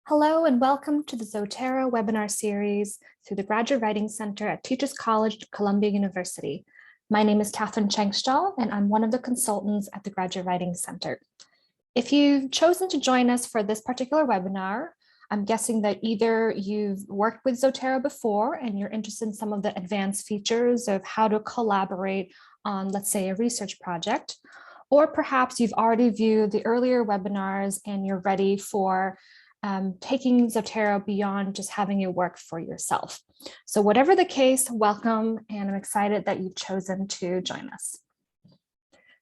Hello and welcome to the Zotero webinar series through the Graduate Writing Center at Teachers College, Columbia University. My name is Catherine Chengstall, and I'm one of the consultants at the Graduate Writing Center. If you've chosen to join us for this particular webinar, I'm guessing that either you've worked with Zotero before and you're interested in some of the advanced features of how to collaborate on, let's say, a research project, or perhaps you've already viewed the earlier webinars and you're ready for taking Zotero beyond just having it work for yourself. So whatever the case, welcome, and I'm excited that you've chosen to join us.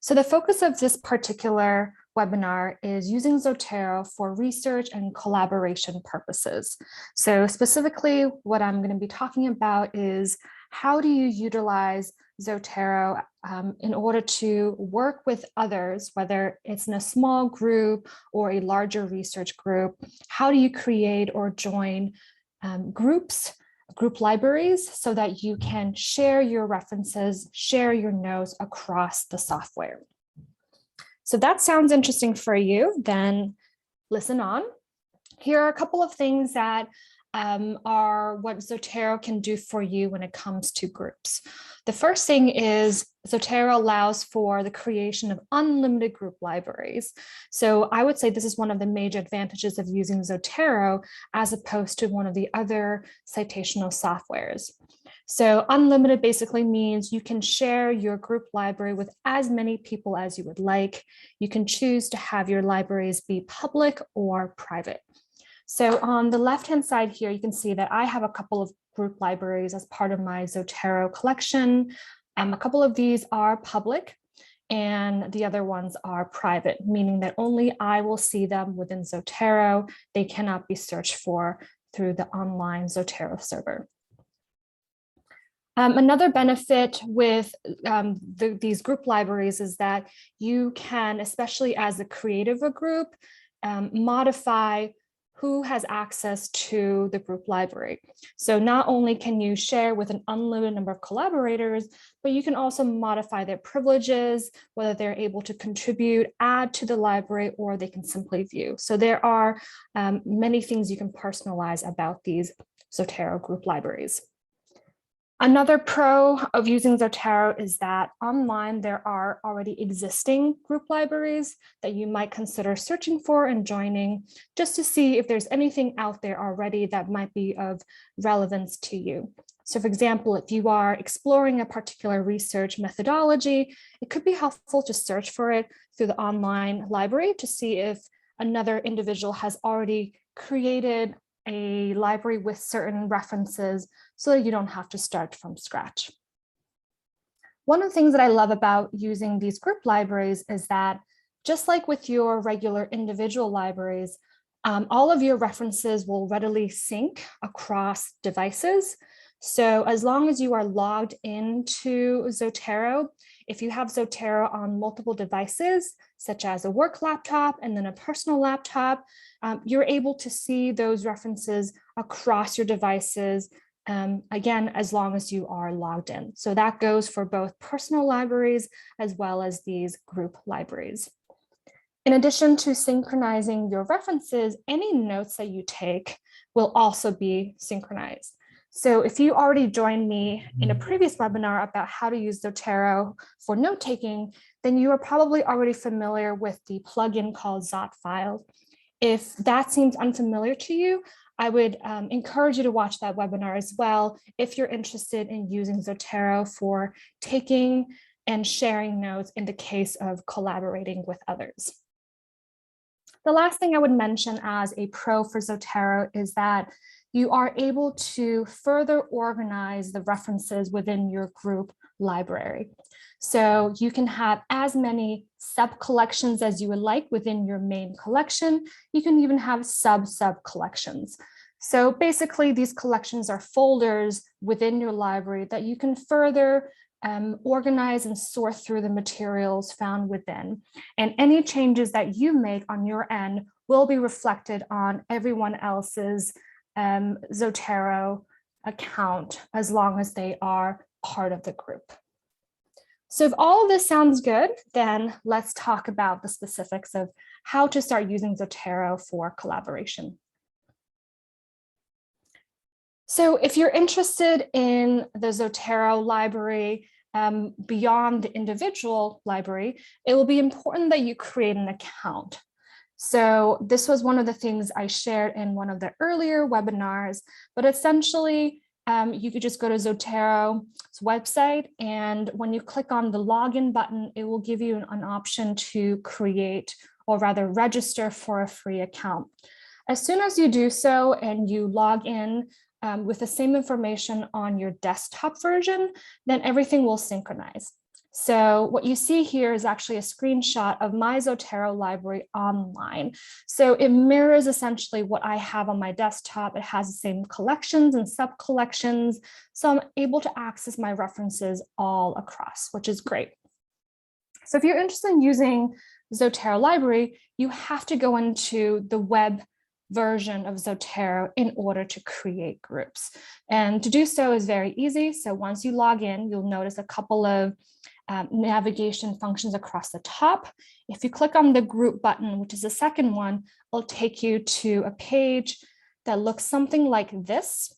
So the focus of this particular webinar is using Zotero for research and collaboration purposes. So specifically, what I'm going to be talking about is how do you utilize Zotero in order to work with others, whether it's in a small group or a larger research group. How do you create or join group libraries so that you can share your references, share your notes across the software? So that sounds interesting for you, then listen on. Here are a couple of things that are what Zotero can do for you when it comes to groups. The first thing is Zotero allows for the creation of unlimited group libraries. So I would say this is one of the major advantages of using Zotero as opposed to one of the other citational softwares. So unlimited basically means you can share your group library with as many people as you would like. You can choose to have your libraries be public or private. So on the left-hand side here, you can see that I have a couple of group libraries as part of my Zotero collection. A couple of these are public and the other ones are private, meaning that only I will see them within Zotero. They cannot be searched for through the online Zotero server. Another benefit with these group libraries is that you can, especially as the creator of a group, modify who has access to the group library. So not only can you share with an unlimited number of collaborators, but you can also modify their privileges, whether they're able to contribute, add to the library, or they can simply view. So there are many things you can personalize about these Zotero group libraries. Another pro of using Zotero is that online there are already existing group libraries that you might consider searching for and joining just to see if there's anything out there already that might be of relevance to you. So for example, if you are exploring a particular research methodology, it could be helpful to search for it through the online library to see if another individual has already created a library with certain references so that you don't have to start from scratch. One of the things that I love about using these group libraries is that just like with your regular individual libraries, all of your references will readily sync across devices. So as long as you are logged into Zotero, if you have Zotero on multiple devices, such as a work laptop and then a personal laptop, you're able to see those references across your devices, again, as long as you are logged in. So that goes for both personal libraries as well as these group libraries. In addition to synchronizing your references, any notes that you take will also be synchronized. So if you already joined me in a previous webinar about how to use Zotero for note-taking, then you are probably already familiar with the plugin called Zotfile. If that seems unfamiliar to you, I would encourage you to watch that webinar as well if you're interested in using Zotero for taking and sharing notes in the case of collaborating with others. The last thing I would mention as a pro for Zotero is that you are able to further organize the references within your group library. So you can have as many sub-collections as you would like within your main collection. You can even have sub-collections. So basically, these collections are folders within your library that you can further organize and sort through the materials found within. And any changes that you make on your end will be reflected on everyone else's Zotero account as long as they are part of the group. So if all of this sounds good, then let's talk about the specifics of how to start using Zotero for collaboration. So if you're interested in the Zotero library, beyond the individual library, it will be important that you create an account. So this was one of the things I shared in one of the earlier webinars, but essentially you could just go to Zotero's website, and when you click on the login button, it will give you an option to create, or rather register for a free account. As soon as you do so and you log in with the same information on your desktop version, then everything will synchronize. So what you see here is actually a screenshot of my Zotero library online. So it mirrors essentially what I have on my desktop. It has the same collections and sub-collections. So I'm able to access my references all across, which is great. So if you're interested in using Zotero library, you have to go into the web version of Zotero in order to create groups. And to do so is very easy. So once you log in, you'll notice a couple of navigation functions across the top. If you click on the group button, which is the second one, it'll take you to a page that looks something like this.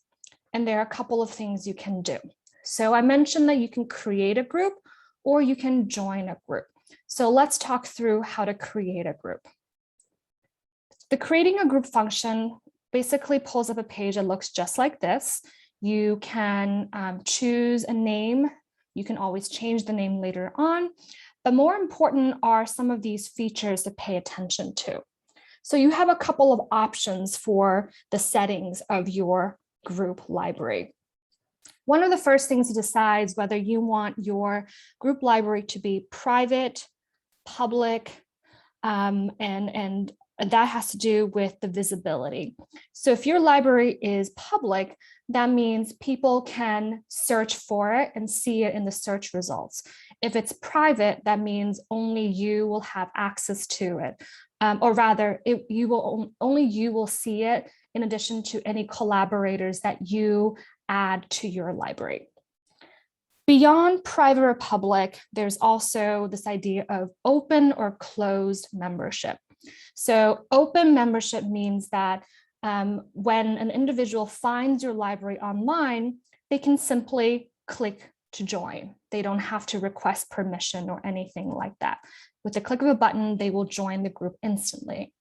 And there are a couple of things you can do. So I mentioned that you can create a group or you can join a group. So let's talk through how to create a group. The creating a group function basically pulls up a page that looks just like this. You can choose a name. You can always change the name later on, but more important are some of these features to pay attention to. So you have a couple of options for the settings of your group library. One of the first things to decide is whether you want your group library to be private, public, and that has to do with the visibility. So if your library is public, that means people can search for it and see it in the search results. If it's private, that means only you will have access to it. Or rather, only you will see it in addition to any collaborators that you add to your library. Beyond private or public, there's also this idea of open or closed membership. So open membership means that when an individual finds your library online, they can simply click to join. They don't have to request permission or anything like that. With the click of a button, they will join the group instantly.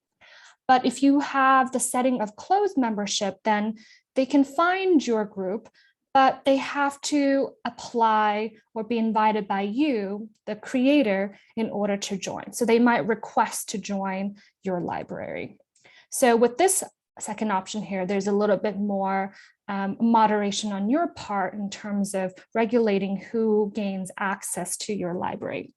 But if you have the setting of closed membership, then they can find your group, but they have to apply or be invited by you, the creator, in order to join. So they might request to join your library. So with this second option here, there's a little bit more moderation on your part in terms of regulating who gains access to your library.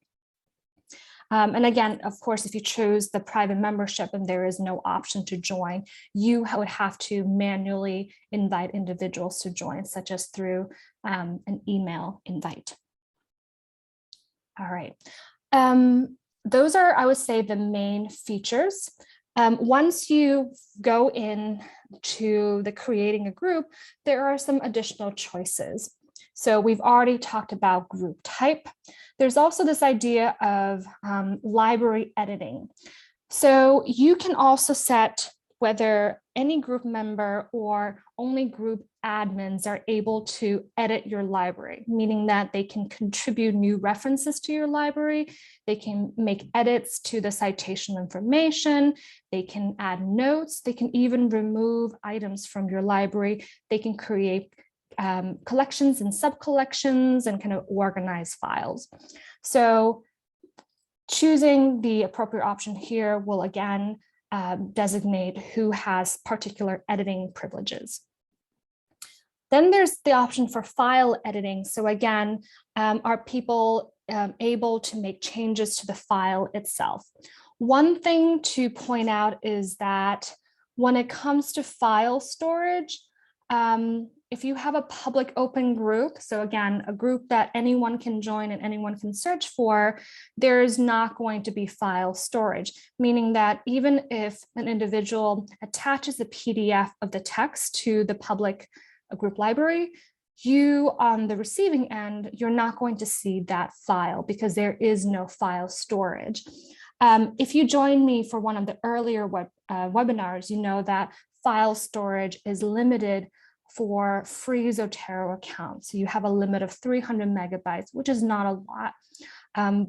And again, of course, if you choose the private membership and there is no option to join, you would have to manually invite individuals to join, such as through an email invite. All right. Those are, I would say, the main features. Once you go in to the creating a group, there are some additional choices. So we've already talked about group type. There's also this idea of library editing. So you can also set whether any group member or only group admins are able to edit your library, meaning that they can contribute new references to your library, they can make edits to the citation information, they can add notes, they can even remove items from your library, they can create collections and sub-collections and kind of organize files. So choosing the appropriate option here will again designate who has particular editing privileges. Then there's the option for file editing. So again, are people able to make changes to the file itself? One thing to point out is that when it comes to file storage, if you have a public open group, so again, a group that anyone can join and anyone can search for, there's not going to be file storage, meaning that even if an individual attaches a PDF of the text to the public group library, you on the receiving end, you're not going to see that file because there is no file storage. If you join me for one of the earlier webinars, you know that file storage is limited for free Zotero accounts. So you have a limit of 300 megabytes, which is not a lot.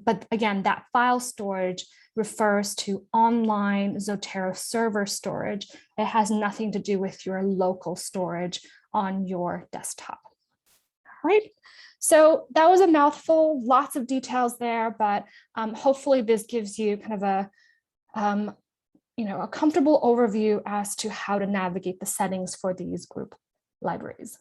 But again, that file storage refers to online Zotero server storage. It has nothing to do with your local storage on your desktop. All right. So that was a mouthful, lots of details there, but hopefully this gives you kind of a a comfortable overview as to how to navigate the settings for these group libraries.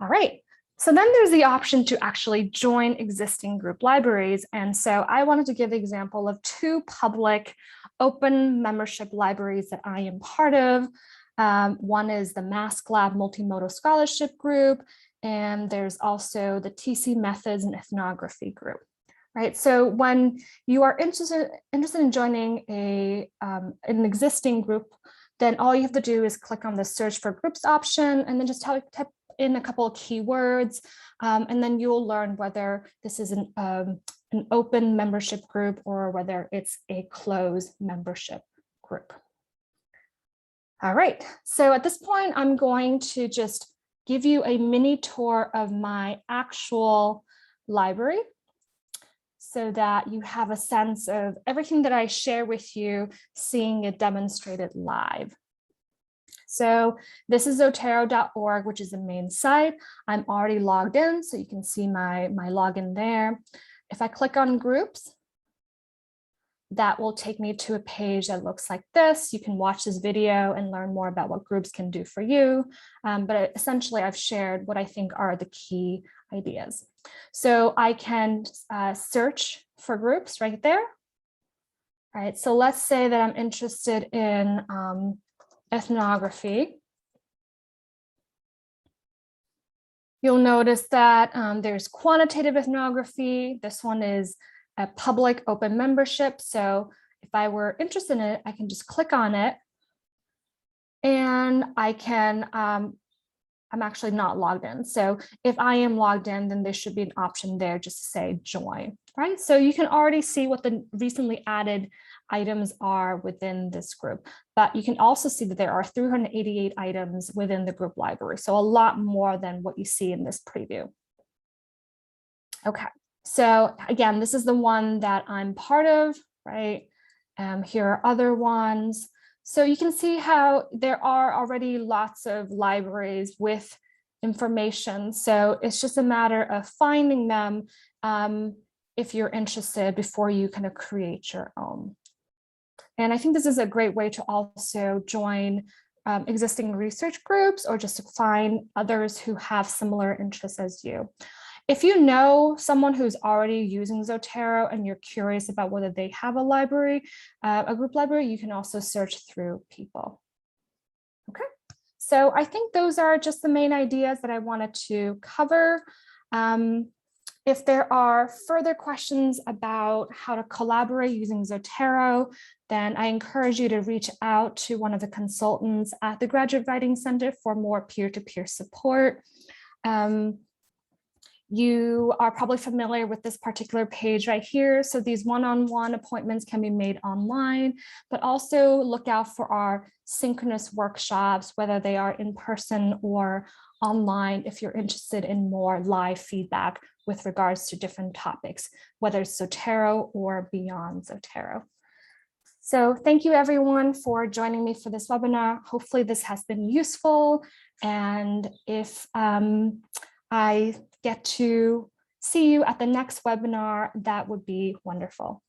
All right, so then there's the option to actually join existing group libraries. And so I wanted to give the example of two public open membership libraries that I am part of. One is the MaskLab Multimodal Scholarship Group, and there's also the TC Methods and Ethnography Group. Right, so when you are interested in joining an existing group, then all you have to do is click on the search for groups option and then just type in a couple of keywords, and then you'll learn whether this is an open membership group or whether it's a closed membership group. All right, so at this point, I'm going to just give you a mini tour of my actual library, so that you have a sense of everything that I share with you, seeing it demonstrated live. So this is Zotero.org, which is the main site. I'm already logged in, so you can see my login there. If I click on groups, that will take me to a page that looks like this. You can watch this video and learn more about what groups can do for you. But essentially, I've shared what I think are the key ideas. So I can search for groups right there. All right, so let's say that I'm interested in ethnography. You'll notice that there's quantitative ethnography. This one is a public open membership. So if I were interested in it, I can just click on it and I can, I'm actually not logged in. So if I am logged in, then there should be an option there just to say join, right? So you can already see what the recently added items are within this group, but you can also see that there are 388 items within the group library. So a lot more than what you see in this preview. Okay. So again, this is the one that I'm part of, right? Here are other ones. So you can see how there are already lots of libraries with information. So it's just a matter of finding them if you're interested before you kind of create your own. And I think this is a great way to also join existing research groups or just to find others who have similar interests as you. If you know someone who's already using Zotero and you're curious about whether they have a library, a group library, you can also search through people. Okay, so I think those are just the main ideas that I wanted to cover. If there are further questions about how to collaborate using Zotero, then I encourage you to reach out to one of the consultants at the Graduate Writing Center for more peer-to-peer support. You are probably familiar with this particular page right here. So these one-on-one appointments can be made online, but also look out for our synchronous workshops, whether they are in person or online, if you're interested in more live feedback with regards to different topics, whether it's Zotero or beyond Zotero. So thank you everyone for joining me for this webinar. Hopefully this has been useful. And if I get to see you at the next webinar, that would be wonderful.